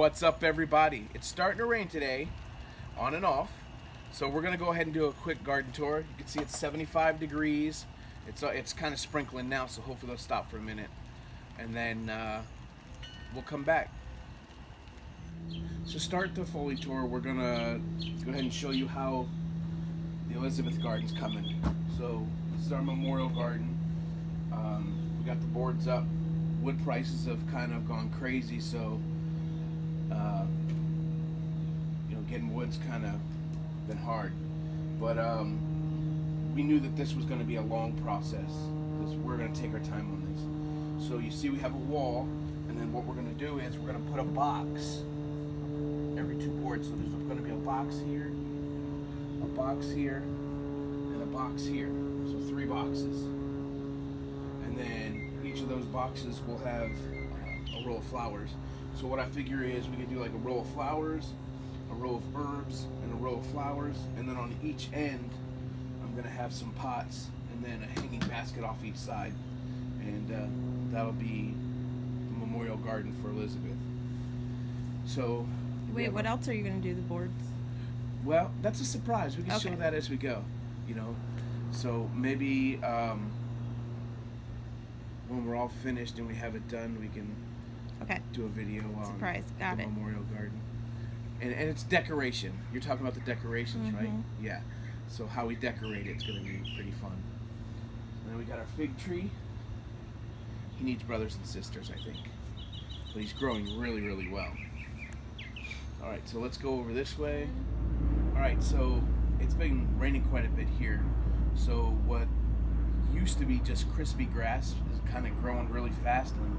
What's up, everybody? It's starting to rain today, on and off. So we're gonna go ahead and do a quick garden tour. You can see it's 75 degrees. It's kind of sprinkling now, so hopefully they'll stop for a minute, and then we'll come back. To start the Foley tour, we're gonna go ahead and show you how the Elizabeth garden's coming. So this is our memorial garden. We got the boards up. Wood prices have kind of gone crazy, so getting wood's kind of been hard. But we knew that this was going to be a long process. We're going to take our time on this. So you see, we have a wall, and then what we're going to do is we're going to put a box every 2 boards. So there's going to be a box here, and a box here. So 3 boxes. And then each of those boxes will have a row of flowers. So what I figure is we could do like a row of flowers, a row of herbs, and a row of flowers, and then on each end I'm gonna have some pots and then a hanging basket off each side, and that'll be the memorial garden for Elizabeth. So wait, what else are you gonna do? The boards? Well, that's a surprise. We can Okay. show that as we go, so maybe when we're all finished and we have it done, we can do a video on surprise. Got the it. memorial garden. And it's decoration. You're talking about the decorations, right? Yeah. So how we decorate it's going to be pretty fun. And then we got our fig tree. He needs brothers and sisters, I think. But he's growing really, really well. All right, so let's go over this way. All right, so it's been raining quite a bit here. So what used to be just crispy grass is kind of growing really fast, and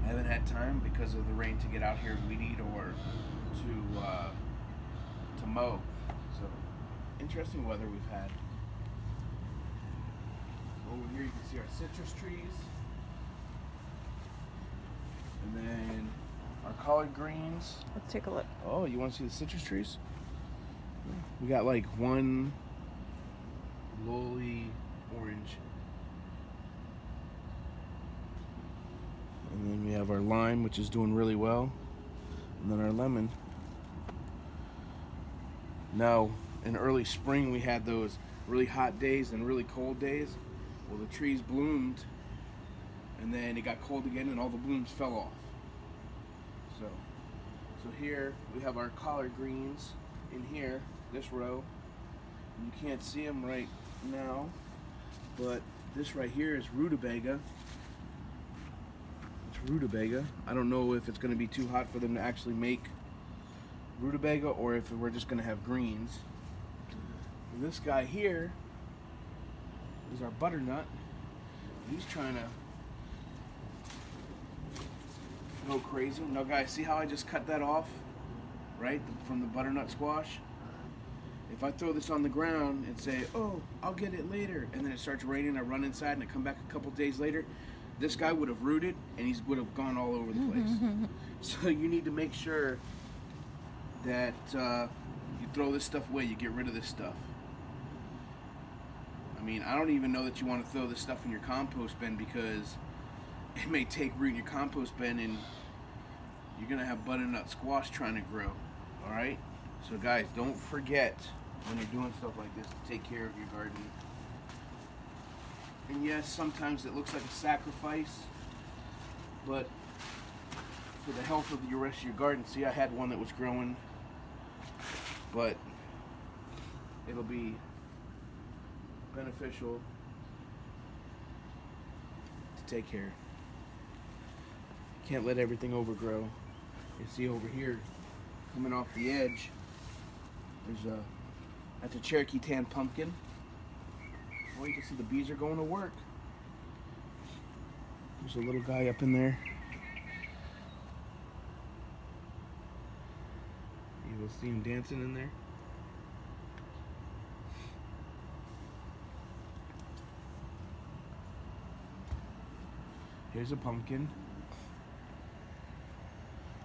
I haven't had time because of the rain to get out here and weed eat or to mow. So interesting weather we've had. Over here you can see our citrus trees, and then our collard greens. Let's take a look. Oh, you want to see the citrus trees? We got like one lowly orange. And then we have our lime, which is doing really well. And then our lemon. Now, in early spring, we had those really hot days and really cold days. Well, the trees bloomed, and then it got cold again, and all the blooms fell off. So here we have our collard greens in here, this row. You can't see them right now, but this right here is rutabaga. Rutabaga. I don't know if it's going to be too hot for them to actually make rutabaga or if we're just going to have greens. And this guy here is our butternut. He's trying to go crazy. Now guys, see how I just cut that off, right, from the butternut squash? If I throw this on the ground and say, oh, I'll get it later, and then it starts raining, I run inside and I come back a couple days later, this guy would have rooted and he would have gone all over the place. So you need to make sure that you throw this stuff away, you get rid of this stuff. I mean, I don't even know that you want to throw this stuff in your compost bin, because it may take root in your compost bin and you're going to have butternut squash trying to grow. Alright? So guys, don't forget when you're doing stuff like this to take care of your garden. And yes, sometimes it looks like a sacrifice, but for the health of the rest of your garden, see, I had one that was growing, but it'll be beneficial to take care. Can't let everything overgrow. You see over here, coming off the edge, that's a Cherokee tan pumpkin. Well, you can see the bees are going to work. There's a little guy up in there. You will see him dancing in there. Here's a pumpkin.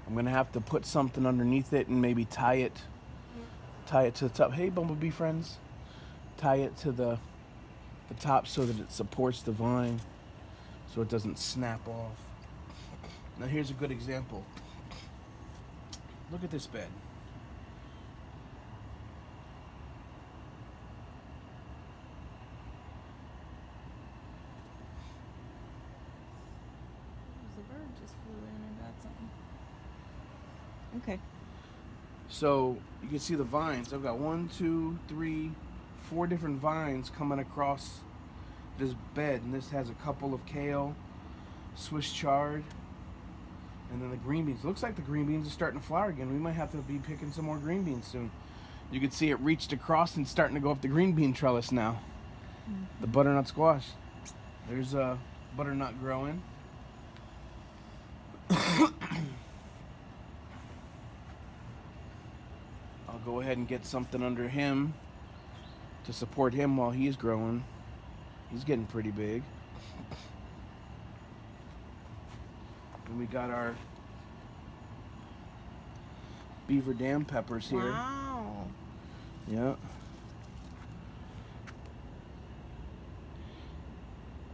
I'm gonna have to put something underneath it and maybe tie it to the top. Hey, bumblebee friends. Tie it to the top so that it supports the vine, so it doesn't snap off. Now here's a good example. Look at this bed. The bird just flew in and got something. Okay. So you can see the vines. I've got 1, 2, 3, 4 different vines coming across this bed, and this has a couple of kale, Swiss chard, and then the green beans. Looks like the green beans are starting to flower again. We might have to be picking some more green beans soon. You can see it reached across and starting to go up the green bean trellis now. The butternut squash. There's a butternut growing. I'll go ahead and get something under him to support him while he's growing. He's getting pretty big. And we got our beaver dam peppers here. Wow. Yeah.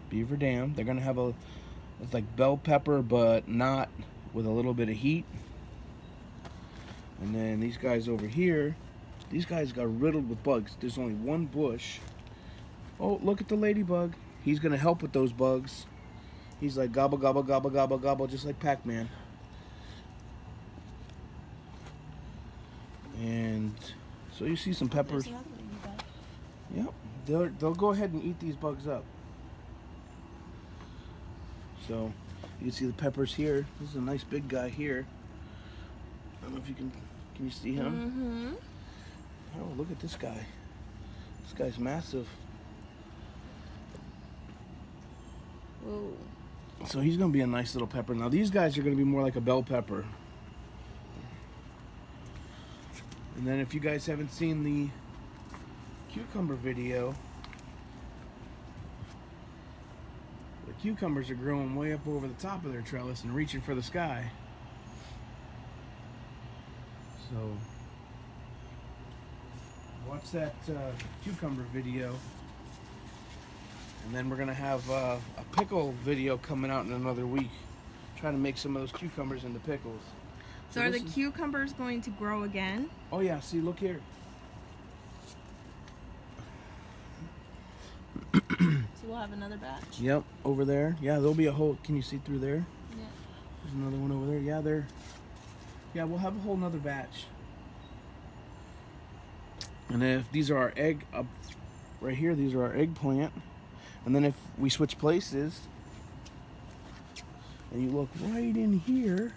Beaver dam. They're gonna have it's like bell pepper, but not with a little bit of heat. And then these guys over here, these guys got riddled with bugs. There's only one bush. Oh, look at the ladybug. He's gonna help with those bugs. He's like gobble, gobble, gobble, gobble, gobble, just like Pac-Man. And so you see some peppers. There's another ladybug. Yep, they'll go ahead and eat these bugs up. So you can see the peppers here. This is a nice big guy here. I don't know if you can you see him? Mm-hmm. Oh, look at this guy. This guy's massive. Whoa. So he's gonna be a nice little pepper. Now these guys are gonna be more like a bell pepper. And then if you guys haven't seen the cucumber video, the cucumbers are growing way up over the top of their trellis and reaching for the sky. So watch that cucumber video. And then we're gonna have a pickle video coming out in another week. Trying to make some of those cucumbers into pickles. So are the cucumbers going to grow again? Oh yeah, see, look here. So we'll have another batch? Yep, over there. Yeah, there'll be a whole, can you see through there? Yeah. There's another one over there. Yeah, we'll have a whole nother batch. And then if these are our egg, up right here, these are our eggplant. And then if we switch places, and you look right in here,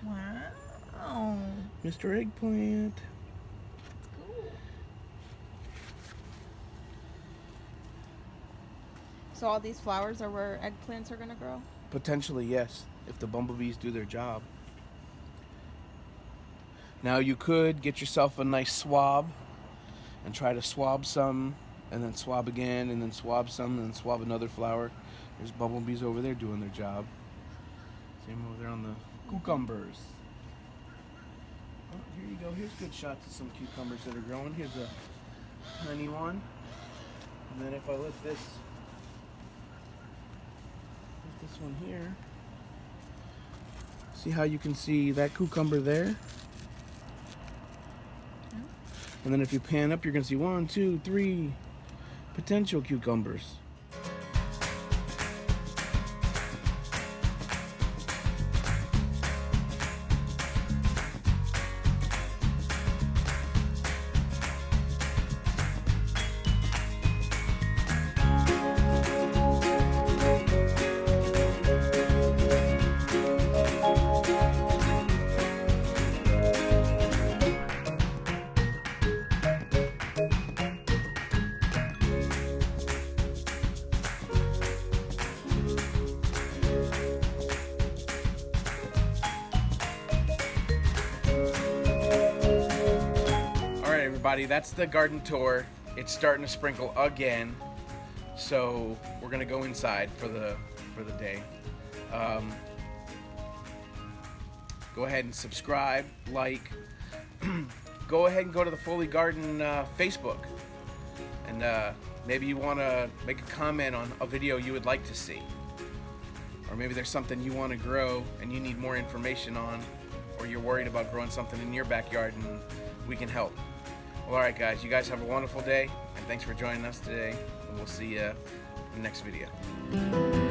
wow. Mr. Eggplant. Cool. So all these flowers are where eggplants are going to grow? Potentially, yes, if the bumblebees do their job. Now you could get yourself a nice swab and try to swab some, and then swab again, and then swab some, and then swab another flower. There's bumblebees over there doing their job. Same over there on the cucumbers. Oh, here you go. Here's good shots of some cucumbers that are growing. Here's a tiny one. And then if I lift this one here, see how you can see that cucumber there? And then if you pan up, you're going to see 1, 2, 3 potential cucumbers. That's the garden tour. It's starting to sprinkle again, so we're gonna go inside for the day. Go ahead and subscribe, like. Go ahead and go to the Foley Garden Facebook, and maybe you want to make a comment on a video you would like to see, or maybe there's something you want to grow and you need more information on, or or you're worried about growing something in your backyard, and we can help. Well, alright guys, you guys have a wonderful day, and thanks for joining us today, and we'll see you in the next video.